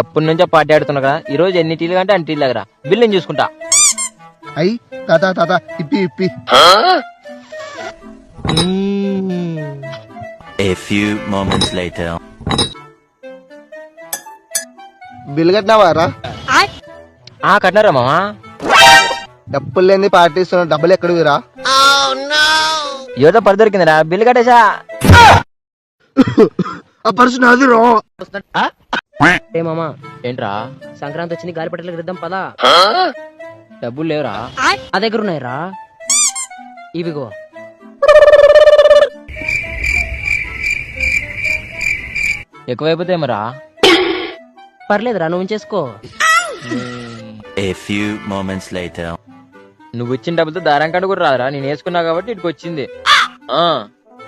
ఎప్పటి నుంచో పార్టీ ఆడుతున్నా కదా, ఈ రోజు ఎన్ని టీలు కంటే అన్ని టీలు దగ్గర బిల్లు నేను చూసుకుంటా. అయ్యి తాత తాత ఇప్పి ఇప్పి. A few moments later. Bill కట్టినావారా? కట్టినారా మామా? డబ్బులు లేని పార్టీ ఇస్తున్నా, డబ్బులు ఎక్కడ వీరా? ఏదో పరి దొరికిందిరా, బిల్లు కట్టేసా. ఆ పర్సు నాది రా. ఏ మామా ఏంట్రా? సంక్రాంతి వచ్చింది, గాలిపటాలకు రిద్దాం పదా. డబ్బులు లేవురా? ఆ దగ్గర ఉన్నాయిరా, ఇవిగో. ఎక్కువైపోతే మరా? పర్లేదురా, నువ్వు ఉంచేసుకో. A few moments later. నువ్వు ఇచ్చిన డబ్బులతో దారం కంటే కూడా రాదురా, నేను వేసుకున్నా కాబట్టి ఇటుకు వచ్చింది.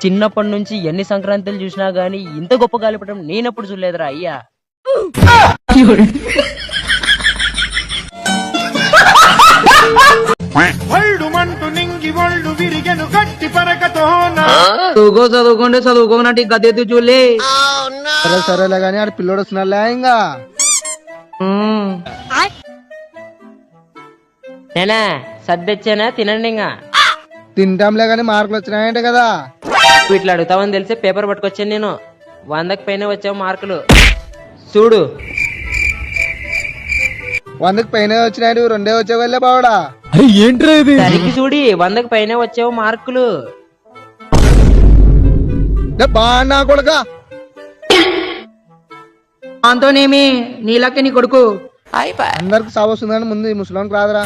చిన్నప్పటి నుంచి ఎన్ని సంక్రాంతులు చూసినా గానీ ఇంత గొప్ప గాలిపటం నేనప్పుడు చూడలేదురా అయ్యా. చదువుకోండి, చదువుకోనట్టు గద్దెత్తి చూలే. సరే సరేలే గానీ ఆడ పిల్లోడు వస్తున్నాడులే ఇంకా. నేనా సర్దెచ్చానా, తినండి ఇంకా. తింటాంలే గానీ మార్కులు వచ్చినాయంటే కదా. నువ్వు ఇట్లా అడుగుతావని తెలిసి పేపర్ పట్టుకొచ్చాను నేను. 100కి పైన వచ్చావు మార్కులు చూడు. 100కి పైన వచ్చినాయంటే 2 వచ్చావు వెళ్ళే బావడా. సరికి చూడి 100కి పైన వచ్చావు మార్కులు. బాగా కొడుక అంతోనేమి నీలక్క నీ కొడుకు. అందరికి సాగు వస్తుంది కానీ ముందు ఈ ముసలానికి రాదురా.